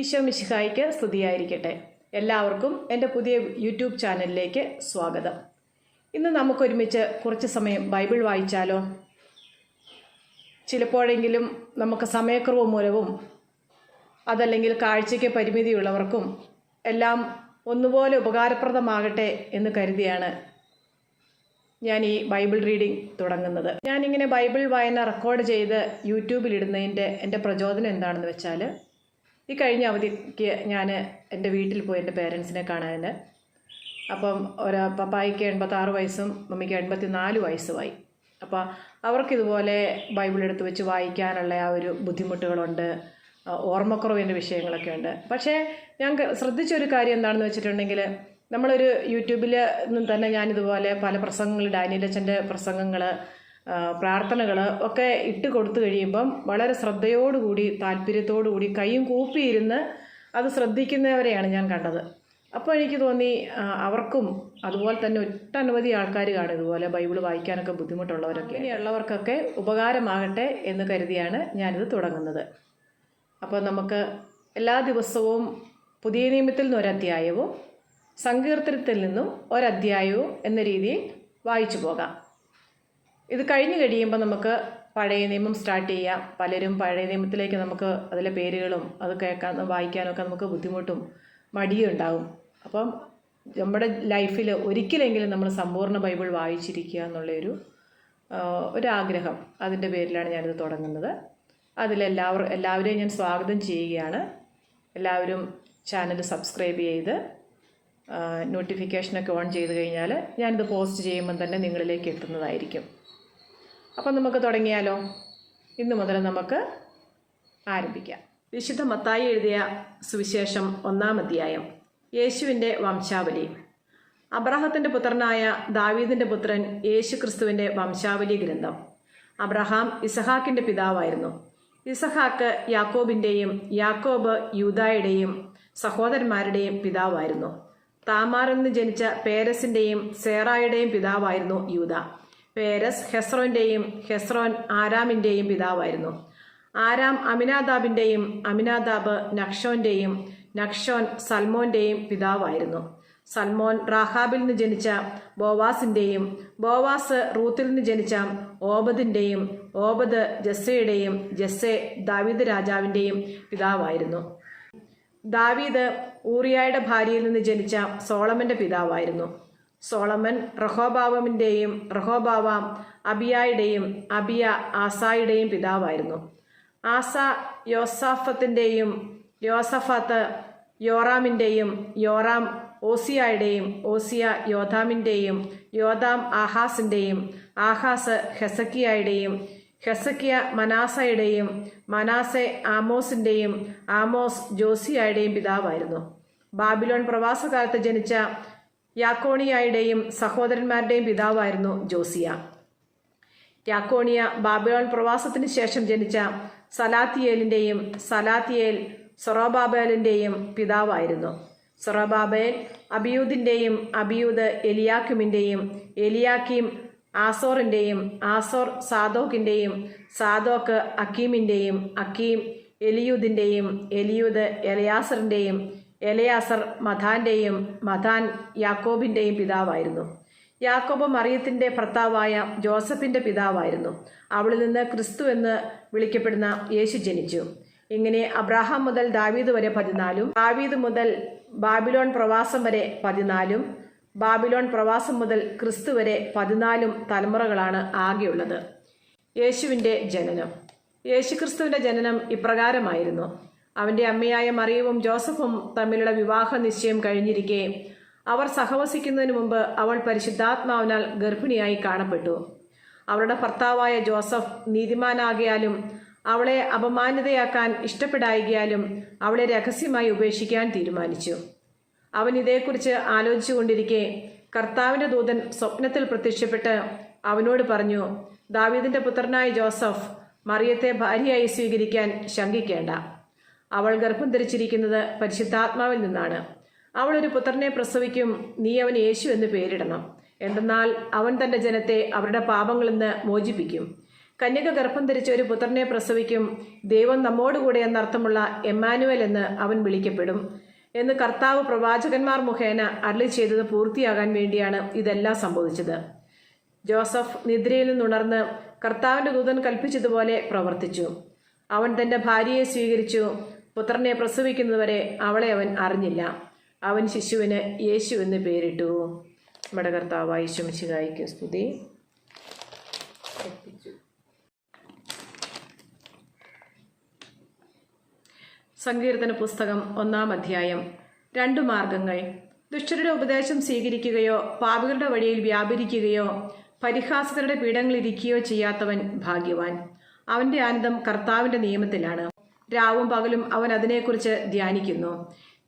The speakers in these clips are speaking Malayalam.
ഈശോ മിശിഹായ്ക്ക് സ്തുതിയായിരിക്കട്ടെ. എല്ലാവർക്കും എൻ്റെ പുതിയ യൂട്യൂബ് ചാനലിലേക്ക് സ്വാഗതം. ഇന്ന് നമുക്കൊരുമിച്ച് കുറച്ച് സമയം ബൈബിൾ വായിച്ചാലോ? ചിലപ്പോഴെങ്കിലും നമുക്ക് സമയക്കുറവ് മൂലവും അതല്ലെങ്കിൽ കാഴ്ചയ്ക്ക് പരിമിതിയുള്ളവർക്കും എല്ലാം ഒന്നുപോലെ ഉപകാരപ്രദമാകട്ടെ എന്ന് കരുതിയാണ് ഞാൻ ഈ ബൈബിൾ റീഡിംഗ് തുടങ്ങുന്നത്. ഞാനിങ്ങനെ ബൈബിൾ വായന റെക്കോർഡ് ചെയ്ത് യൂട്യൂബിലിടുന്നതിൻ്റെ എൻ്റെ പ്രചോദനം എന്താണെന്ന് വെച്ചാൽ, ഈ കഴിഞ്ഞ അവധിക്ക് ഞാൻ എൻ്റെ വീട്ടിൽ പോയി എൻ്റെ പേരൻസിനെ കാണാൻ. അപ്പം പപ്പായ്ക്ക് 86 വയസ്സും മമ്മിക്ക് 84 വയസ്സുമായി. അപ്പോൾ അവർക്കിതുപോലെ ബൈബിൾ എടുത്ത് വെച്ച് വായിക്കാനുള്ള ആ ഒരു ബുദ്ധിമുട്ടുകളുണ്ട്, ഓർമ്മക്കുറവിൻ്റെ വിഷയങ്ങളൊക്കെ ഉണ്ട്. പക്ഷേ ഞാൻ ശ്രദ്ധിച്ചൊരു കാര്യം എന്താണെന്ന് വെച്ചിട്ടുണ്ടെങ്കിൽ, നമ്മളൊരു യൂട്യൂബിൽ നിന്നും തന്നെ ഞാനിതുപോലെ പല പ്രസംഗങ്ങൾ, ഡാനിയൽ അച്ഛൻ്റെ പ്രസംഗങ്ങൾ, പ്രാർത്ഥനകൾ ഒക്കെ ഇട്ട് കൊടുത്തു കഴിയുമ്പം വളരെ ശ്രദ്ധയോടുകൂടി താല്പര്യത്തോടുകൂടി കൈയും കൂപ്പിയിരുന്ന് അത് ശ്രദ്ധിക്കുന്നവരെയാണ് ഞാൻ കണ്ടത്. അപ്പോൾ എനിക്ക് തോന്നി അവർക്കും അതുപോലെ തന്നെ ഒട്ടനവധി ആൾക്കാർ കാണും ഇതുപോലെ ബൈബിൾ വായിക്കാനൊക്കെ ബുദ്ധിമുട്ടുള്ളവരൊക്കെ. ഇങ്ങനെയുള്ളവർക്കൊക്കെ ഉപകാരമാകട്ടെ എന്ന് കരുതിയാണ് ഞാനിത് തുടങ്ങുന്നത്. അപ്പോൾ നമുക്ക് എല്ലാ ദിവസവും പുതിയ നിയമത്തിൽ നിന്ന് ഒരധ്യായവും സങ്കീർത്തനത്തിൽ നിന്നും ഒരധ്യായവും എന്ന രീതിയിൽ വായിച്ചു പോകാം. ഇത് കഴിഞ്ഞ് കഴിയുമ്പോൾ നമുക്ക് പഴയ നിയമം സ്റ്റാർട്ട് ചെയ്യാം. പലരും പഴയ നിയമത്തിലേക്ക് നമുക്ക് അതിലെ പേരുകളും അത് വായിക്കാനൊക്കെ നമുക്ക് ബുദ്ധിമുട്ടും മടിയും ഉണ്ടാവും. അപ്പം നമ്മുടെ ലൈഫിൽ ഒരിക്കലെങ്കിലും നമ്മൾ സമ്പൂർണ്ണ ബൈബിൾ വായിച്ചിരിക്കുക എന്നുള്ളൊരു ഒരാഗ്രഹം, അതിൻ്റെ പേരിലാണ് ഞാനിത് തുടങ്ങുന്നത്. എല്ലാവരെയും ഞാൻ സ്വാഗതം ചെയ്യുകയാണ്. എല്ലാവരും ചാനൽ സബ്സ്ക്രൈബ് ചെയ്ത് നോട്ടിഫിക്കേഷനൊക്കെ ഓൺ ചെയ്ത് കഴിഞ്ഞാൽ ഞാനിത് പോസ്റ്റ് ചെയ്യുമ്പം തന്നെ നിങ്ങളിലേക്ക് എത്തുന്നതായിരിക്കും. അപ്പം നമുക്ക് തുടങ്ങിയാലോ? ഇന്നു മുതൽ നമുക്ക് ആരംഭിക്കാം. വിശുദ്ധ മത്തായി എഴുതിയ സുവിശേഷം 1-ാം അധ്യായം. യേശുവിൻ്റെ വംശാവലി. അബ്രാഹത്തിൻ്റെ പുത്രനായ ദാവീദിൻ്റെ പുത്രൻ യേശു ക്രിസ്തുവിൻ്റെ വംശാവലി ഗ്രന്ഥം. അബ്രഹാം ഇസഹാക്കിൻ്റെ പിതാവായിരുന്നു. ഇസഹാക്ക് യാക്കോബിൻ്റെയും യാക്കോബ് യൂദായുടെയും സഹോദരന്മാരുടെയും പിതാവായിരുന്നു. താമാറിൽ നിന്ന് ജനിച്ച പേരസിൻ്റെയും സേറായുടെയും പിതാവായിരുന്നു യൂദ. പേരസ് ഹെസ്രോൻ്റെയും ഹെസ്രോൻ ആരാമിൻ്റെയും പിതാവായിരുന്നു. ആരാം അമിനാദാബിൻ്റെയും അമിനാദാബ് നക്ഷോൻ്റെയും നക്ഷോൻ സൽമോൻ്റെയും പിതാവായിരുന്നു. സൽമോൻ റാഹാബിൽ നിന്ന് ജനിച്ച ബോവാസിൻ്റെയും ബോവാസ് റൂത്തിൽ നിന്ന് ജനിച്ച ഓബദിൻ്റെയും ഓബദ് ജസ്സയുടെയും ജസ്സെ ദാവീദ് രാജാവിൻ്റെയും പിതാവായിരുന്നു. ദാവീദ് ഊറിയായുടെ ഭാര്യയിൽ നിന്ന് ജനിച്ച സോളമൻ്റെ പിതാവായിരുന്നു. സോളമൻ റഹോബാവമിൻ്റെയും റഹോബാവാം അബിയായുടെയും അബിയ ആസായുടെയും പിതാവായിരുന്നു. ആസ യോസാഫത്തിൻ്റെയും യോസഫാത്ത് യോറാമിൻ്റെയും യോറാം ഓസിയായുടെയും ഓസിയ യോധാമിൻ്റെയും യോധാം ആഹാസിൻ്റെയും ആഹാസ് ഹെസക്കിയായുടെയും ഹെസക്കിയ മനാസയുടെയും മനാസെ ആമോസിൻ്റെയും ആമോസ് ജോസിയായുടെയും പിതാവായിരുന്നു. ബാബിലോൺ പ്രവാസകാലത്ത് ജനിച്ച യാക്കോണിയായുടെയും സഹോദരന്മാരുടെയും പിതാവായിരുന്നു ജോസിയ. യാക്കോണിയ ബാബിലോൺ പ്രവാസത്തിന് ശേഷം ജനിച്ച സലാത്തിയേലിൻ്റെയും സലാത്തിയേൽ സൊറോബാബേലിൻ്റെയും പിതാവായിരുന്നു. സൊറോബാബേൽ അബിയൂദിൻ്റെയും അബിയൂദ് എലിയാക്കിമിൻ്റെയും എലിയാക്കിം ആസോറിൻ്റെയും ആസോർ സാദോക്കിൻ്റെയും സാദോക്ക് അക്കീമിൻ്റെയും അക്കീം എലിയൂദിൻ്റെയും എലിയൂദ് എലയാസറിൻ്റെയും എലയാസർ മഥാൻ്റെയും മഥാൻ യാക്കോബിൻ്റെയും പിതാവായിരുന്നു. യാക്കോബ് മറിയത്തിൻ്റെ ഭർത്താവായ ജോസഫിൻ്റെ പിതാവായിരുന്നു. അവളിൽ നിന്ന് ക്രിസ്തു എന്ന് വിളിക്കപ്പെടുന്ന യേശു ജനിച്ചു. ഇങ്ങനെ അബ്രാഹാം മുതൽ ദാവീദ് വരെ 14, ദാവീദ് മുതൽ ബാബിലോൺ പ്രവാസം വരെ 14, ബാബിലോൺ പ്രവാസം മുതൽ ക്രിസ്തു വരെ 14 തലമുറകളാണ് ആകെയുള്ളത്. യേശുവിൻ്റെ ജനനം. യേശുക്രിസ്തുവിൻ്റെ ജനനം ഇപ്രകാരമായിരുന്നു. അവൻ്റെ അമ്മയായ മറിയവും ജോസഫും തമ്മിലുള്ള വിവാഹ നിശ്ചയം കഴിഞ്ഞിരിക്കെ അവർ സഹവസിക്കുന്നതിന് മുമ്പ് അവൾ പരിശുദ്ധാത്മാവിനാൽ ഗർഭിണിയായി കാണപ്പെട്ടു. അവളുടെ ഭർത്താവായ ജോസഫ് നീതിമാനാകിയാലും അവളെ അപമാനിതയാക്കാൻ ഇഷ്ടപ്പെടായികയാലും അവളെ രഹസ്യമായി ഉപേക്ഷിക്കാൻ തീരുമാനിച്ചു. അവൻ ഇതേക്കുറിച്ച് ആലോചിച്ചു കൊണ്ടിരിക്കെ കർത്താവിൻ്റെ ദൂതൻ സ്വപ്നത്തിൽ പ്രത്യക്ഷപ്പെട്ട് അവനോട് പറഞ്ഞു, ദാവീദിൻ്റെ പുത്രനായ ജോസഫ്, മറിയത്തെ ഭാര്യയായി സ്വീകരിക്കാൻ ശങ്കിക്കേണ്ട. അവൾ ഗർഭം ധരിച്ചിരിക്കുന്നത് പരിശുദ്ധാത്മാവിൽ നിന്നാണ്. അവൾ ഒരു പുത്രനെ പ്രസവിക്കും. നീ അവന് യേശു എന്ന് പേരിടണം. എന്തെന്നാൽ അവൻ തൻ്റെ ജനത്തെ അവരുടെ പാപങ്ങളിൽ നിന്ന് മോചിപ്പിക്കും. കന്യക ഗർഭം ധരിച്ച ഒരു പുത്രനെ പ്രസവിക്കും, ദൈവം നമ്മോടുകൂടെ എന്നർത്ഥമുള്ള എമ്മാനുവൽ എന്ന് അവൻ വിളിക്കപ്പെടും എന്ന് കർത്താവ് പ്രവാചകന്മാർ മുഖേന അരുളി ചെയ്തത് പൂർത്തിയാകാൻ വേണ്ടിയാണ് ഇതെല്ലാം സംഭവിച്ചത്. ജോസഫ് നിദ്രയിൽ നിന്നുണർന്ന് കർത്താവിൻ്റെ ദൂതൻ കൽപ്പിച്ചതുപോലെ പ്രവർത്തിച്ചു. അവൻ തൻ്റെ ഭാര്യയെ സ്വീകരിച്ചു. പുത്രനെ പ്രസവിക്കുന്നതുവരെ അവളെ അവൻ അറിഞ്ഞില്ല. അവൻ ശിശുവിന് യേശു എന്ന് പേരിട്ടു. നമ്മുടെ കർത്താവായ യേശു മിശിഹായ്ക്ക് സ്തുതി. സങ്കീർത്തന പുസ്തകം 1-ാം അധ്യായം. 2 മാർഗങ്ങൾ. ദുഷ്ടരുടെ ഉപദേശം സ്വീകരിക്കുകയോ പാപികളുടെ വഴിയിൽ വ്യാപരിക്കുകയോ പരിഹാസകരുടെ പീഠങ്ങളിരിക്കുകയോ ചെയ്യാത്തവൻ ഭാഗ്യവാൻ. അവൻ്റെ ആനന്ദം കർത്താവിൻ്റെ നിയമത്തിലാണ്. രാവും പകലും അവൻ അതിനെക്കുറിച്ച് ധ്യാനിക്കുന്നു.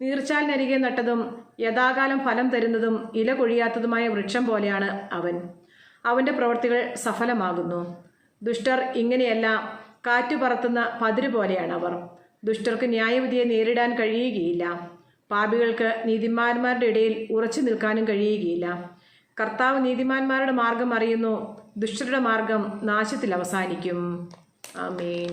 നീർച്ചാലിനരികെ നട്ടതും യഥാകാലം ഫലം തരുന്നതും ഇല കൊഴിയാത്തതുമായ വൃക്ഷം പോലെയാണ് അവൻ. അവൻ്റെ പ്രവൃത്തികൾ സഫലമാകുന്നു. ദുഷ്ടർ ഇങ്ങനെയല്ല, കാറ്റു പറത്തുന്ന പതിര് പോലെയാണ് അവർ. ദുഷ്ടർക്ക് ന്യായവിധിയെ നേരിടാൻ കഴിയുകയില്ല. പാപികൾക്ക് നീതിമാന്മാരുടെ ഇടയിൽ ഉറച്ചു നിൽക്കാനും കഴിയുകയില്ല. കർത്താവ് നീതിമാന്മാരുടെ മാർഗം അറിയുന്നു, ദുഷ്ടരുടെ മാർഗം നാശത്തിൽ അവസാനിക്കും. ആമേൻ.